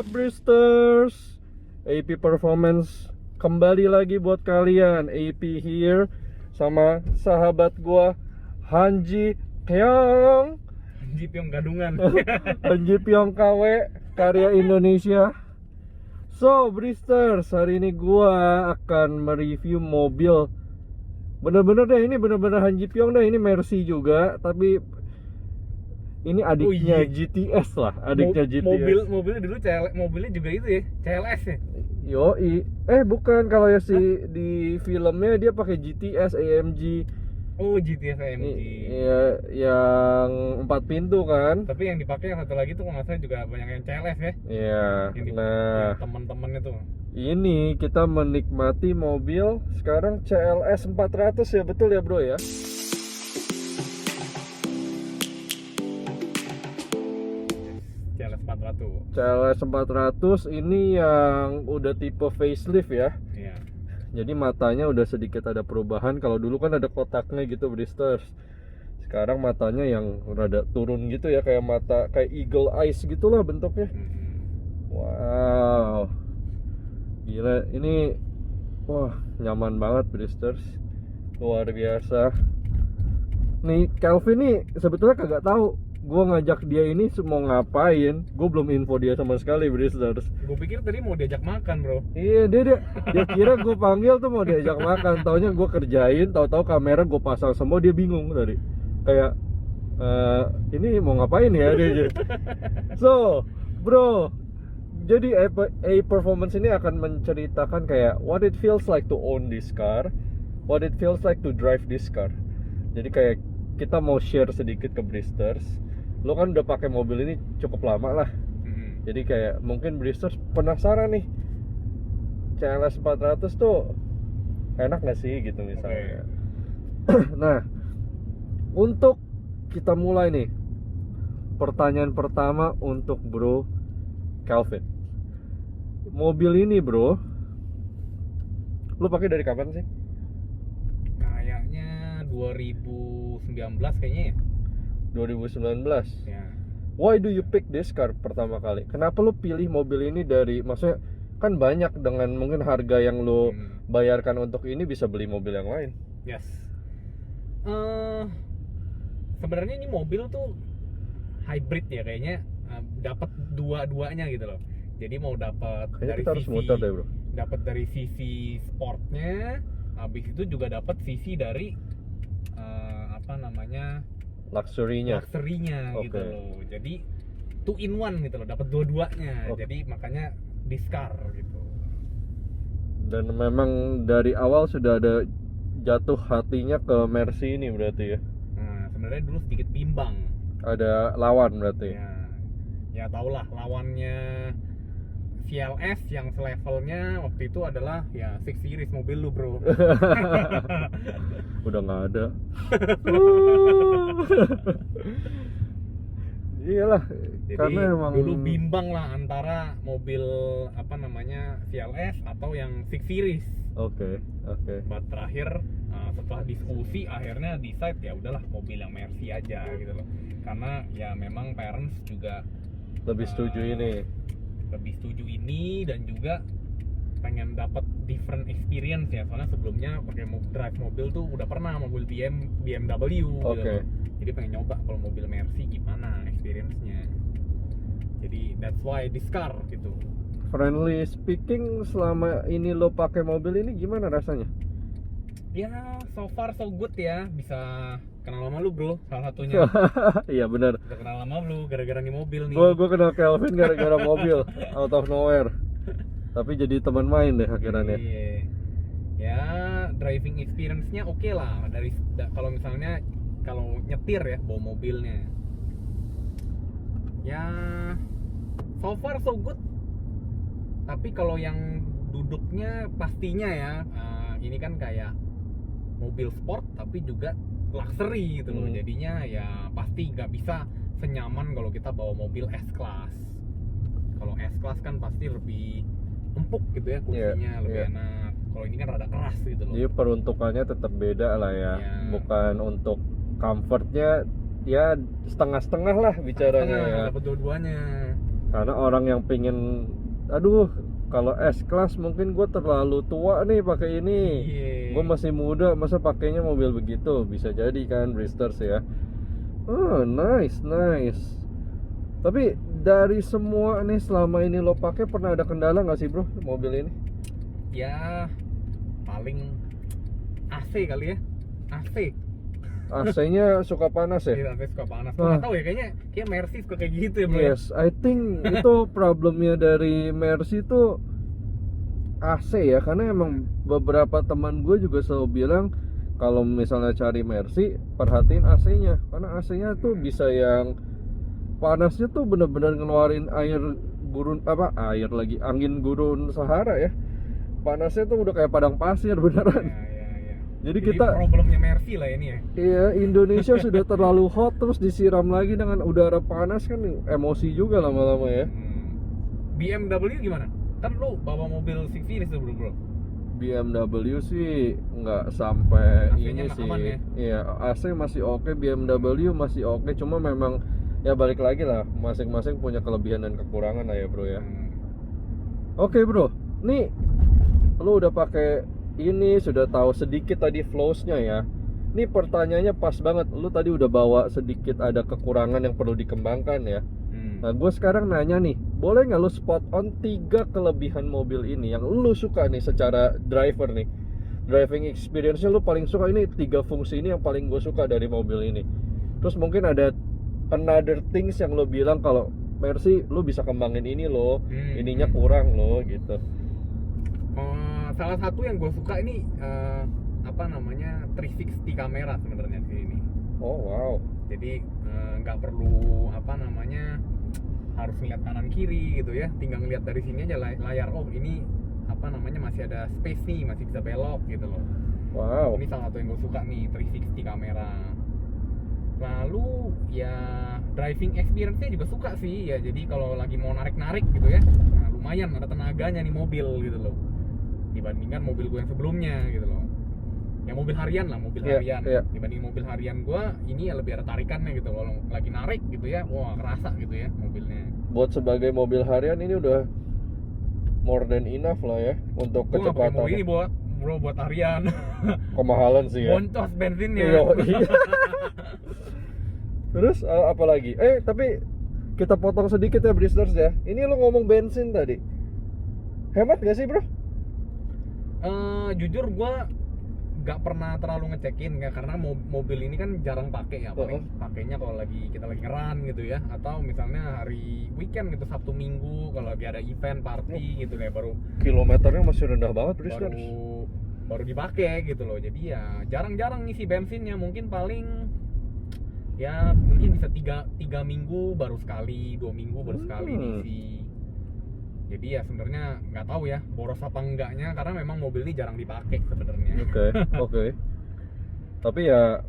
up Bristers? AP Performance kembali lagi buat kalian. AP here sama sahabat gua Hanji Pyong. Hanji Pyong Gadungan. Hanji Pyong KW karya Indonesia. So Bristers, hari ini gua akan mereview mobil. Bener-bener deh, ini bener-bener Hanji Pyong deh. Ini Mercy juga, tapi ini adiknya GTS lah, adiknya GTS. Mobilnya dulu mobilnya juga itu ya, CLS ya. Yoi. Bukan, kalau ya si di filmnya dia pakai GTS AMG. Oh, GTS AMG. Iya, yang 4 pintu kan. Tapi yang dipakai yang satu lagi tuh kalau nggak salah juga banyak yang CLS ya. Iya. Nah, teman-temannya tuh. Ini kita menikmati mobil sekarang CLS 400 ya, betul ya bro ya? CLS 400 ini yang udah tipe facelift ya. Iya. Jadi matanya udah sedikit ada perubahan. Kalau dulu kan ada kotaknya gitu Bristers. Sekarang matanya yang rada turun gitu ya, kayak mata kayak eagle eyes gitulah bentuknya. Wow. Gila, ini wah, nyaman banget Bristers. Luar biasa. Nih Kelvin nih sebetulnya kagak tahu gue ngajak dia ini mau ngapain. Gue belum info dia sama sekali Bristers. Gue pikir tadi mau diajak makan bro. Iya, dia kira gue panggil tuh mau diajak makan. Taunya gue kerjain, tahu-tahu kamera gue pasang semua, dia bingung tadi. Kayak ini mau ngapain ya dia. So bro, jadi A Performance ini akan menceritakan kayak what it feels like to own this car, what it feels like to drive this car. Jadi kayak kita mau share sedikit ke Bristers. Lo kan udah pakai mobil ini cukup lama lah. Jadi kayak mungkin Bristers penasaran nih, CLS 400 tuh enak gak sih gitu misalnya. Nah, untuk kita mulai nih, pertanyaan pertama untuk bro Kelvin. Mobil ini bro, lo pakai dari kapan sih? Kayaknya 2019 kayaknya ya. 2019. Ya. Why do you pick this car pertama kali? Kenapa lo pilih mobil ini dari, maksudnya kan banyak dengan mungkin harga yang lo bayarkan untuk ini bisa beli mobil yang lain. Yes. Sebenarnya ini mobil tuh hybrid ya kayaknya, dapat dua-duanya gitu loh. Jadi mau dapat dari kita harus sisi muter deh bro. Dapat dari sisi sportnya, habis itu juga dapat sisi dari Luxury-nya gitu loh. Jadi 2 in 1 gitu loh, dapat dua-duanya. Jadi makanya this car gitu. Dan memang dari awal sudah ada jatuh hatinya ke Mercy ini berarti ya. Nah, sebenarnya dulu sedikit bimbang. Ada lawan berarti. Ya tau lah, lawannya CLS yang selevelnya waktu itu adalah ya 6 series mobil lu bro. Udah nggak ada. Iyalah, jadi karena emang dulu bimbang lah antara mobil CLS atau yang 6 series. Oke. But terakhir setelah diskusi akhirnya decide ya udahlah mobil yang Mercy aja gitu loh. Karena ya memang parents juga lebih setuju ini dan juga pengen dapat different experience ya, soalnya sebelumnya pakai drive mobil tuh udah pernah mobil BMW gitu. Jadi pengen nyoba kalau mobil Mercy gimana experience-nya. Jadi that's why this car gitu. Friendly speaking, selama ini lo pakai mobil ini gimana rasanya? Ya so far so good ya, bisa kenal sama lu bro, salah satunya. Iya benar. Bisa kenal sama lu gara-gara nih mobil nih. Gue kenal Kelvin gara-gara mobil, out of nowhere. Tapi jadi teman main deh akhirnya. Iya. Ya driving experience-nya oke lah. Kalau misalnya kalau nyetir ya bawa mobilnya. Ya so far so good. Tapi kalau yang duduknya pastinya ya, ini kan kayak mobil sport tapi juga luxury gitu loh. Jadinya ya pasti nggak bisa senyaman kalau kita bawa mobil S-Class. Kalau S-Class kan pasti lebih empuk gitu ya kursinya, lebih enak. Kalau ini kan rada keras gitu loh. Jadi peruntukannya tetap beda lah ya. Bukan untuk comfortnya ya setengah-setengah lah bicaranya ya. Dapat dua-duanya. Karena orang yang pingin, aduh, kalau S-Class mungkin gue terlalu tua nih pakai ini. Iya. Gue masih muda, masa pakainya mobil begitu? Bisa jadi kan, Bristers ya. Oh, nice. Tapi dari semua nih selama ini lo pakai, pernah ada kendala nggak sih bro mobil ini? Ya paling AC kali ya. AC. AC-nya suka panas ya? Iya, AC suka panas. Wah. Nggak tahu ya, kayak Mercy suka kayak gitu ya, Bro. Yes, I think itu problemnya dari Mercy itu AC ya, karena emang beberapa teman gue juga selalu bilang kalau misalnya cari Mercy, perhatiin AC-nya, karena AC-nya tuh bisa yang panasnya tuh bener-bener ngeluarin angin gurun Sahara ya. Panasnya tuh udah kayak padang pasir beneran. Ya. Jadi kita, problemnya Mercy lah ini ya. iya, Indonesia sudah terlalu hot, terus disiram lagi dengan udara panas kan emosi juga lama-lama ya. BMW gimana? Kan lu bawa mobil 6 series tuh bro. BMW sih nggak sampai AC-nya ini nggak sih. aman ya? Iya, AC masih oke, BMW masih oke, cuma memang ya balik lagi lah, masing-masing punya kelebihan dan kekurangan lah ya bro ya. Oke bro, nih lu udah pakai ini, sudah tahu sedikit tadi flows-nya ya. Ini pertanyaannya pas banget. Lu tadi udah bawa sedikit ada kekurangan yang perlu dikembangkan ya. Nah, gue sekarang nanya nih, boleh nggak lu spot on 3 kelebihan mobil ini yang lu suka nih secara driver nih, driving experience-nya lu paling suka, ini 3 fungsi ini yang paling gue suka dari mobil ini. Terus mungkin ada another things yang lu bilang kalau Mercy lu bisa kembangin ini loh, ininya kurang loh gitu. Salah satu yang gue suka ini 360 kamera sebenarnya di sini. Oh wow. Jadi nggak perlu harus ngeliat kanan kiri gitu ya, tinggal ngeliat dari sini aja layar. Oh ini masih ada space nih, masih bisa belok gitu loh. Wow. Ini salah satu yang gue suka nih, 360 kamera. Lalu ya driving experience-nya juga suka sih ya. Jadi kalau lagi mau narik-narik gitu ya, nah, lumayan ada tenaganya nih mobil gitu loh, dibandingkan mobil gue yang sebelumnya gitu loh. Yang mobil harian lah, harian. Dibanding mobil harian gue, ini ya lebih ada tarikannya gitu. Kalau lagi narik gitu ya, wah kerasa gitu ya mobilnya. Buat sebagai mobil harian ini udah more than enough lah ya untuk Gue nggak pakai kecepatan. mobil ini buat harian. Kemahalan sih ya. Boncos bensinnya. Iya. Terus apa lagi? Tapi kita potong sedikit ya Bristers ya. Ini lo ngomong bensin tadi. Hemat gak sih bro? Jujur gue nggak pernah terlalu ngecekin ya, karena mobil ini kan jarang pakai ya. Paling pakainya kalau kita lagi ngeran gitu ya, atau misalnya hari weekend gitu, Sabtu Minggu kalau lagi ada event party gitu ya, baru kilometernya masih rendah banget Bristers. Baru dipakai gitu loh. Jadi ya jarang-jarang ngisi bensinnya, mungkin bisa 3 minggu baru sekali, 2 minggu baru sekali diisi. Jadi ya sebenarnya nggak tahu ya boros apa enggaknya, karena memang mobil ini jarang dipakai sebenarnya. Oke. Tapi ya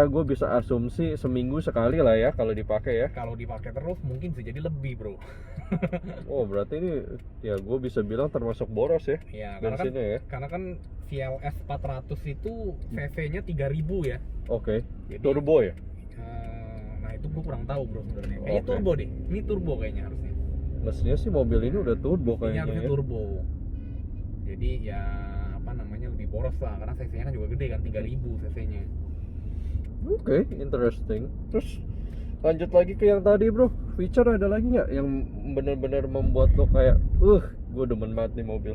gue bisa asumsi seminggu sekali lah ya kalau dipakai ya. Kalau dipakai terus mungkin bisa jadi lebih bro. Oh berarti ini ya gue bisa bilang termasuk boros ya. Ya bensinnya karena kan CLS 400 itu cc-nya 3000 ya. Oke. Jadi, turbo ya? Nah itu gue kurang tahu bro sebenarnya. Kayaknya turbo deh. Ini turbo kayaknya harusnya. Mestinya sih mobil ini udah turbo kayaknya harusnya ya. Turbo. Jadi ya lebih boros lah, karena cc-nya kan juga gede kan, 3000 cc-nya. Oke, interesting. Terus lanjut lagi ke yang tadi bro, feature ada lagi nggak yang benar-benar membuat lo kayak gue demen banget nih mobil?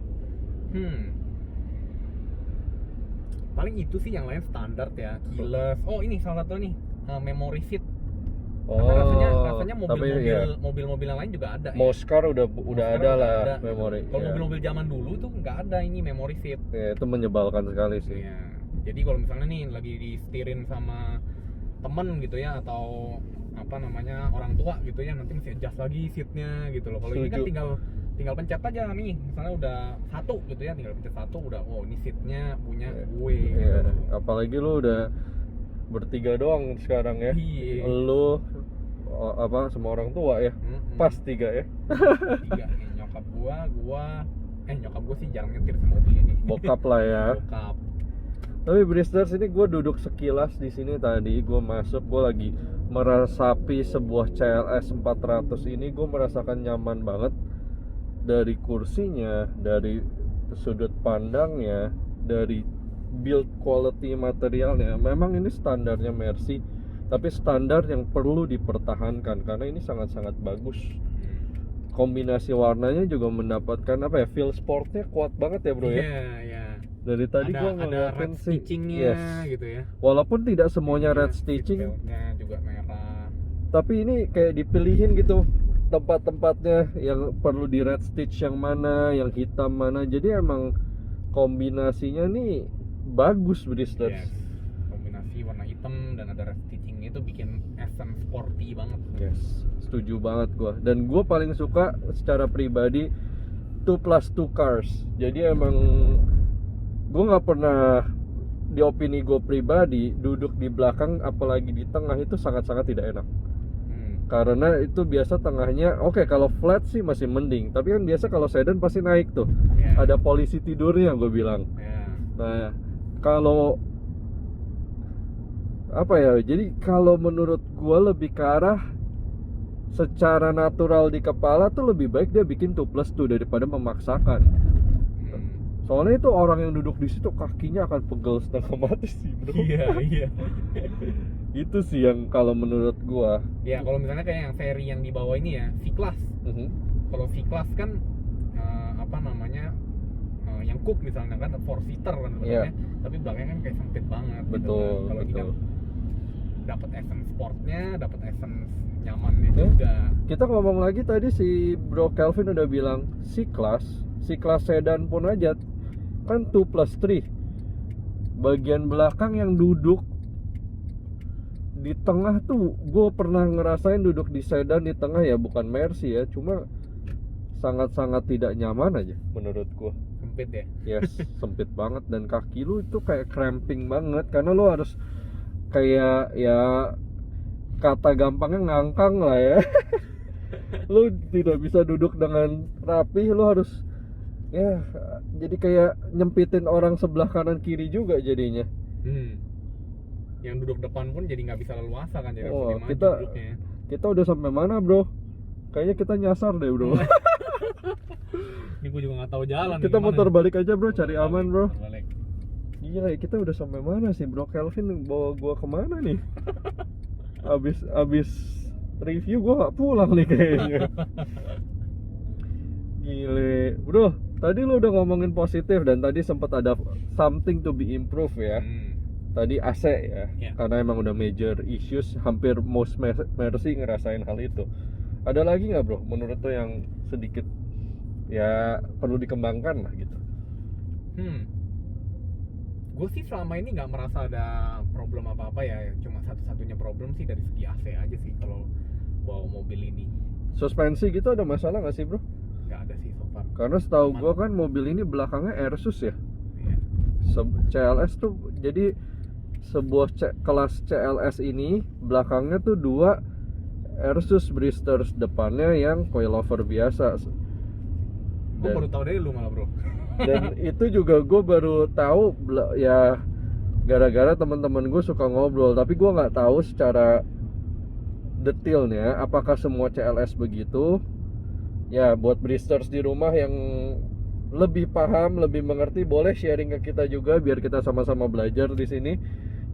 Paling itu sih, yang lain standar ya, keyless. Oh ini salah satu nih, memory seat. Rasanya mobil-mobil yang lain juga ada. Moscar udah ada lah memori. Kalau mobil-mobil zaman dulu tuh nggak ada ini memory seat. Ya, itu menyebalkan sekali sih. Ya. Jadi kalau misalnya nih lagi disetirin sama temen gitu ya, atau orang tua gitu ya, nanti mesti adjust lagi seatnya gitu loh. Kalau ini kan tinggal pencet aja nih, misalnya udah 1 gitu ya, tinggal pencet 1 udah, oh ini seatnya punya gue. Gitu. Apalagi lu udah bertiga doang sekarang ya. Lu sama orang tua ya. Pas 3 ya. 3 nih, nyokap gua sih jarang nyetir sama mobil ini. Bokap lah ya. Bokap. Tapi Bristers ini gue duduk sekilas di sini tadi, gue masuk, gue lagi merasapi sebuah CLS 400 ini, gue merasakan nyaman banget dari kursinya, dari sudut pandangnya, dari build quality materialnya. Memang ini standarnya Mercy, tapi standar yang perlu dipertahankan karena ini sangat-sangat bagus. Kombinasi warnanya juga mendapatkan apa ya, feel sportnya kuat banget ya bro ya. Iya. Dari tadi gue Ada ngeliatin red sih, stitchingnya gitu ya. walaupun tidak semuanya red Seat stitching, beltnya juga merah. tapi ini kayak dipilihin gitu tempat-tempatnya yang perlu di red stitch yang mana, yang hitam mana. Jadi emang kombinasinya nih bagus Bristers. Yes. Kombinasi warna hitam dan ada red stitching itu bikin essence sporty banget. Yes, setuju banget gua. Dan gua paling suka secara pribadi 2+2 cars. Jadi emang gua nggak pernah, di opini gue pribadi, duduk di belakang apalagi di tengah itu sangat-sangat tidak enak. Karena itu biasa tengahnya, oke, kalau flat sih masih mending, tapi kan biasa kalau sedan pasti naik tuh. Yeah. Ada polisi tidurnya gue bilang. Yeah. Nah, kalau apa ya? Jadi kalau menurut gue lebih ke arah secara natural di kepala tuh lebih baik dia bikin 2+2 daripada memaksakan. Soalnya itu orang yang duduk di situ kakinya akan pegel setengah mati sih bro. Iya. Itu sih yang kalau menurut gua. Ya kalau misalnya kayak yang seri yang di bawah ini ya, C-Class. Kalau C-Class kan apa namanya, yang coupe misalnya kan 4-seater kan sebenarnya, tapi belakangnya kan kayak sempit banget. Betul. Gitu kan. Kalau ini kan dapat essence sportnya, dapat essence nyamannya juga. Kita ngomong lagi tadi si Bro Kelvin udah bilang C-Class sedan pun aja kan 2+3. Bagian belakang yang duduk di tengah tuh, gue pernah ngerasain duduk di sedan di tengah ya, bukan Mercy ya, cuma sangat-sangat tidak nyaman aja menurut gue. Sempit ya? Yes, sempit banget, dan kaki lu itu kayak cramping banget karena lu harus kayak, ya kata gampangnya ngangkang lah ya. Lu tidak bisa duduk dengan rapi, lu harus ya jadi kayak nyempitin orang sebelah kanan kiri juga jadinya. Yang duduk depan pun jadi nggak bisa leluasa kan, jadi Oh, maju duduknya. kita udah sampai mana bro? Kayaknya kita nyasar deh bro. Ini gue juga nggak tahu jalan. Kita muter balik aja bro, cari Muter aman balik, bro. muter balik. Iya, kita udah sampai mana sih bro? Kelvin bawa gua kemana nih? Abis review gua nggak pulang nih kayaknya. Gile bro, tadi lu udah ngomongin positif dan tadi sempat ada something to be improved ya. Tadi AC ya, karena emang udah major issues, hampir most Mercy ngerasain hal itu. Ada lagi nggak bro, menurut lo yang sedikit ya perlu dikembangkan lah gitu? Gue sih selama ini nggak merasa ada problem apa-apa ya, cuma satu-satunya problem sih dari segi AC aja sih kalau bawa mobil ini. Suspensi gitu ada masalah nggak sih bro? Nggak ada sih so far. Karena setahu gue kan mobil ini belakangnya Airsus ya. CLS tuh, jadi sebuah kelas CLS ini belakangnya tuh 2 Airsus Bristers, depannya yang coilover biasa. Gue baru tahu dari lu malah bro. Dan itu juga gue baru tahu ya gara-gara teman-teman gue suka ngobrol, tapi gue nggak tahu secara detailnya apakah semua CLS begitu. Ya buat Bristers di rumah yang lebih paham, lebih mengerti, boleh sharing ke kita juga biar kita sama-sama belajar di sini.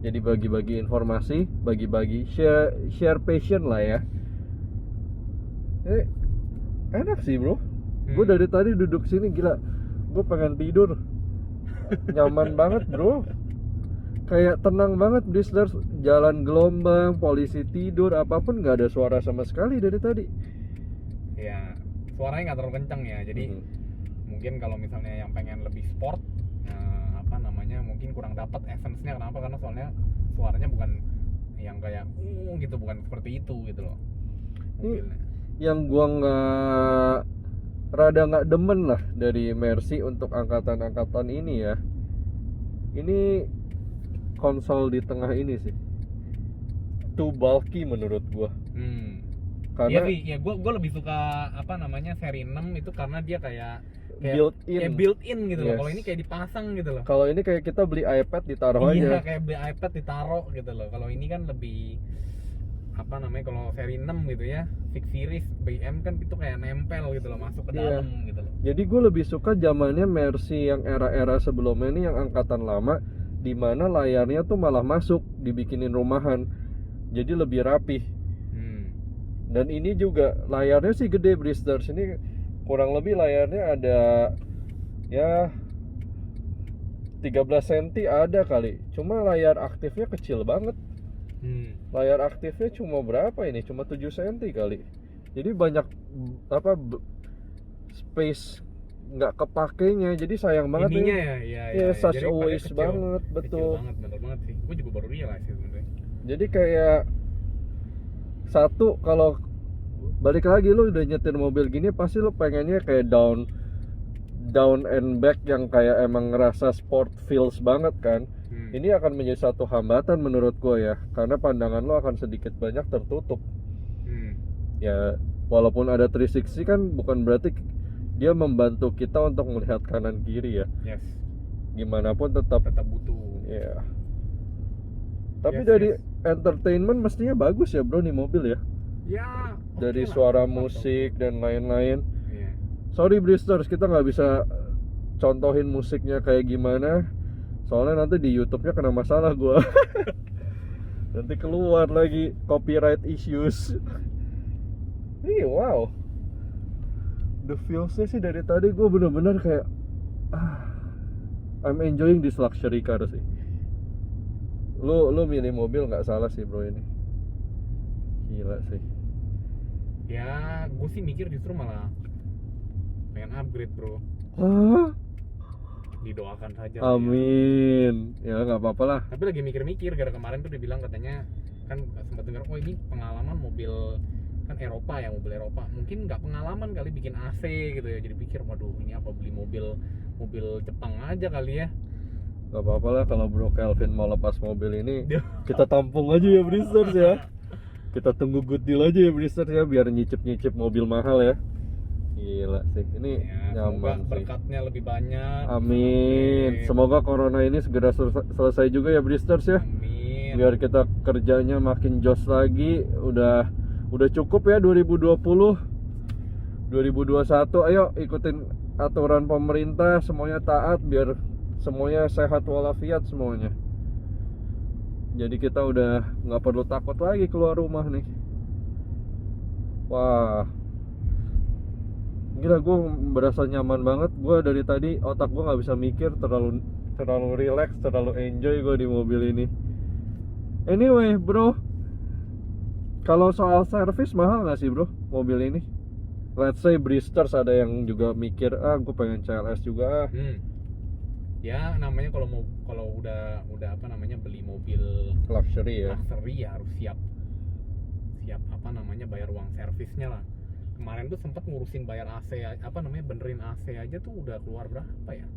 Jadi bagi-bagi informasi, bagi-bagi share passion lah ya. Enak sih bro. Gue dari tadi duduk sini gila, gue pengen tidur. Nyaman banget bro. Kayak tenang banget Bristers, jalan gelombang, polisi tidur, apapun nggak ada suara sama sekali dari tadi. Ya suaranya nggak terlalu kencang ya, jadi mungkin kalau misalnya yang pengen lebih sport, apa namanya, mungkin kurang dapat essence-nya. Kenapa? Karena soalnya suaranya bukan yang kayak gitu, bukan seperti itu gitu loh mobilnya. Yang gua rada nggak demen lah dari Mercy untuk angkatan-angkatan ini ya, ini konsol di tengah ini sih too bulky menurut gua. Karena ya gue lebih suka apa namanya seri 6 itu karena dia kayak built in gitu loh. Kalau ini kayak dipasang gitu loh. Kalau ini kayak kita beli iPad ditaruh aja. Iya, kayak beli iPad ditaruh gitu loh. Kalau ini kan lebih apa namanya kalau seri 6 gitu ya, 6 series BM kan itu kayak nempel gitu loh, masuk ke Iya. dalam gitu loh. Jadi gue lebih suka zamannya Mercy yang era-era sebelumnya ini, yang angkatan lama, di mana layarnya tuh malah masuk, dibikinin rumahan, jadi lebih rapih. Dan ini juga layarnya sih gede, Bristers ini kurang lebih layarnya ada ya 13 cm ada kali. Cuma layar aktifnya kecil banget. Layar aktifnya cuma berapa ini? Cuma 7 cm kali. Jadi banyak apa space nggak kepakainya. Jadi sayang banget ininya nih. ya Such jadi a pada waste kecil, banget, kecil betul. banget, bener banget sih. Gue juga baru realize sih sebenarnya. Jadi kayak satu, kalau balik lagi lu udah nyetir mobil gini pasti lu pengennya kayak down and back yang kayak emang ngerasa sport feels banget kan. Ini akan menjadi satu hambatan menurut gue ya, karena pandangan lo akan sedikit banyak tertutup. Ya walaupun ada 360 kan bukan berarti dia membantu kita untuk melihat kanan kiri ya. Yes. Gimana pun tetap butuh. ya. Tapi Yes, dari entertainment mestinya bagus ya bro nih mobil ya. Ya. Dari oke lah, suara mantap. musik dan lain-lain. Iya. Sorry Bristers, kita nggak bisa contohin musiknya kayak gimana, soalnya nanti di YouTube-nya kena masalah gua. Nanti keluar lagi copyright issues. Wow, the feels-nya sih dari tadi gue bener-bener kayak I'm enjoying this luxury car sih. Lu milih mobil nggak salah sih bro ini. Gila sih. Ya, gue sih mikir justru malah pengen upgrade bro. Hah? Didoakan saja. Amin. Ya nggak apa-apa lah. Tapi lagi mikir-mikir, gara kemarin tuh dibilang katanya kan sempat dengar, oh ini pengalaman mobil kan Eropa ya, mobil Eropa. Mungkin nggak pengalaman kali bikin AC gitu ya. Jadi pikir, waduh ini apa beli mobil Jepang aja kali ya. Gak apa-apa lah kalau bro Kelvin mau lepas mobil ini. Kita tampung aja ya Bristers ya. Kita tunggu good deal aja ya Bristers ya, biar nyicip mobil mahal ya. Gila sih, ini ya, nyaman semoga sih. berkatnya lebih banyak. Amin. Semoga corona ini segera selesai juga ya Bristers ya. Amin. Biar kita kerjanya makin jos lagi. Udah cukup ya 2020. 2021 ayo ikutin aturan pemerintah, semuanya taat biar semuanya sehat walafiat semuanya. Jadi kita udah nggak perlu takut lagi keluar rumah nih. Wah, gila, gue berasa nyaman banget. Gue dari tadi otak gue nggak bisa mikir, terlalu relax, terlalu enjoy gue di mobil ini. Anyway bro, kalau soal servis mahal nggak sih bro mobil ini? Let's say Bristers ada yang juga mikir, gue pengen CLS juga. Ya namanya kalau udah apa namanya beli mobil luxury ya harus siap apa namanya bayar uang servisnya lah. Kemarin tuh sempat ngurusin bayar AC apa namanya benerin AC aja tuh udah keluar berapa ya,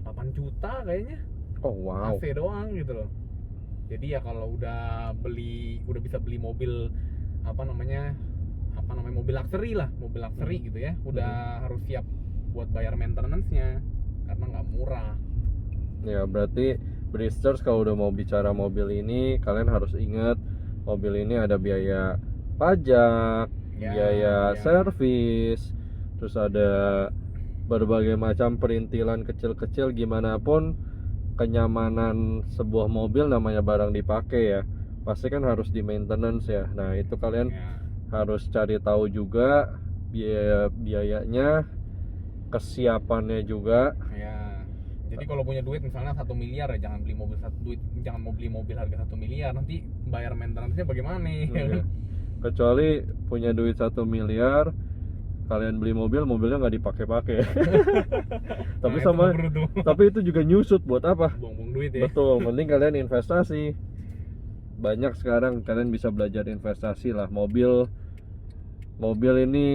8 juta kayaknya. Oh wow. AC doang gitu loh. Jadi ya kalau udah bisa beli mobil apa namanya mobil luxury gitu ya, udah harus siap buat bayar maintenance-nya karena nggak murah. Ya berarti Bristers kalau udah mau bicara mobil ini, kalian harus ingat mobil ini ada biaya pajak, biaya servis, terus ada berbagai macam perintilan kecil-kecil. Gimana pun kenyamanan sebuah mobil namanya barang dipakai ya, pasti kan harus di maintenance ya. Nah itu kalian harus cari tahu juga biayanya, kesiapannya juga. Ya. Jadi kalau punya duit misalnya 1 miliar ya jangan mau beli mobil harga 1 miliar, nanti bayar maintenance-nya bagaimana nih? Kecuali punya duit 1 miliar, kalian beli mobilnya nggak dipakai-pakai. Tapi itu juga nyusut buat apa? Buang-buang duit ya. Betul, mending kalian investasi. Banyak sekarang kalian bisa belajar investasi lah. Mobil ini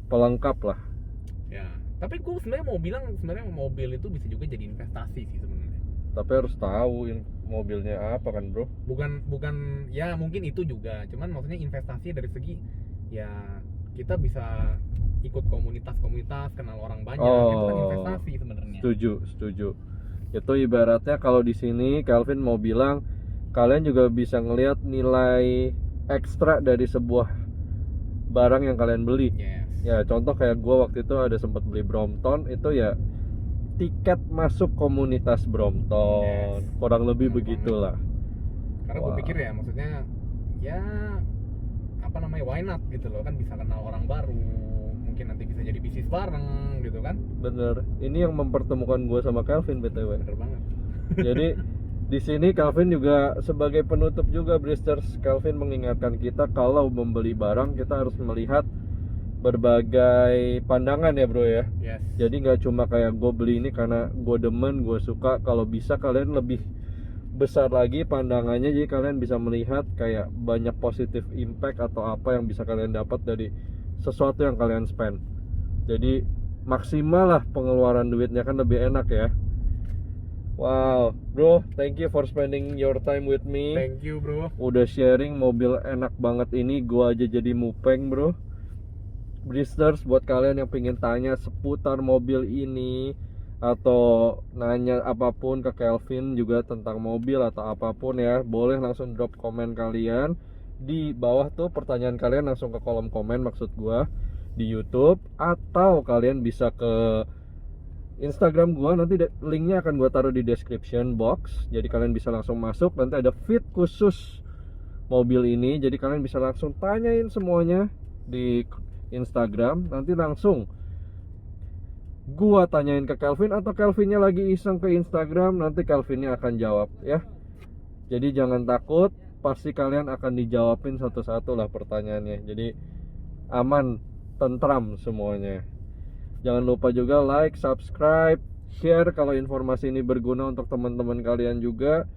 pelengkap lah. Ya, tapi gue sebenarnya mau bilang mobil itu bisa juga jadi investasi sih sebenarnya. Tapi harus tahu mobilnya apa kan bro? Bukan ya mungkin itu juga. Cuman maksudnya investasi dari segi ya kita bisa ikut komunitas, kenal orang banyak. Itu kan investasi sebenarnya. Setuju. Itu ibaratnya kalau di sini Kelvin mau bilang kalian juga bisa ngelihat nilai ekstra dari sebuah barang yang kalian beli. Yes. Ya contoh kayak gue waktu itu ada sempat beli Brompton, itu ya tiket masuk komunitas Brompton. Yes. Kurang lebih Bener begitulah. Karena gue Wah. pikir ya, maksudnya ya apa namanya, why not gitu loh, kan bisa kenal orang baru, mungkin nanti bisa jadi bisnis bareng gitu kan. Bener, ini yang mempertemukan gue sama Calvin BTW. Bener banget. Jadi di sini Calvin juga sebagai penutup juga, Bristers. Calvin mengingatkan kita kalau membeli barang kita harus melihat berbagai pandangan ya bro ya. Yes. Jadi nggak cuma kayak gue beli ini karena gue demen, gue suka. Kalau bisa kalian lebih besar lagi pandangannya, jadi kalian bisa melihat kayak banyak positif impact atau apa yang bisa kalian dapat dari sesuatu yang kalian spend. Jadi maksimal lah pengeluaran duitnya, kan lebih enak ya. Wow, bro, thank you for spending your time with me. Thank you bro. Udah sharing mobil enak banget ini, gua aja jadi mupeng bro. Bristers, buat kalian yang pengen tanya seputar mobil ini atau nanya apapun ke Calvin juga tentang mobil atau apapun ya, boleh langsung drop komen kalian di bawah tuh, pertanyaan kalian langsung ke kolom komen maksud gua di YouTube, atau kalian bisa ke Instagram gua, nanti linknya akan gua taruh di description box. Jadi kalian bisa langsung masuk, nanti ada feed khusus mobil ini. Jadi kalian bisa langsung tanyain semuanya di Instagram. Nanti langsung gua tanyain ke Calvin, atau Calvinnya lagi iseng ke Instagram, nanti Calvinnya akan jawab ya. Jadi jangan takut, pasti kalian akan dijawabin satu-satu lah pertanyaannya. Jadi aman, tentram semuanya. Jangan lupa juga like, subscribe, share kalau informasi ini berguna untuk teman-teman kalian juga.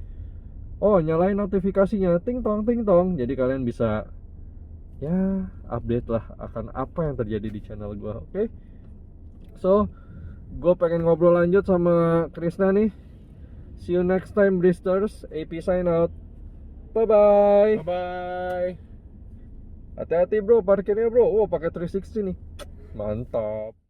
Oh, nyalain notifikasinya, ting tong. Jadi kalian bisa ya update lah akan apa yang terjadi di channel gue. Oke? So, gue pengen ngobrol lanjut sama Krisna nih. See you next time, Bristers. AP sign out. Bye-bye. Bye-bye. Hati-hati bro, parkirnya bro. Oh, pakai 360 nih. Mantap.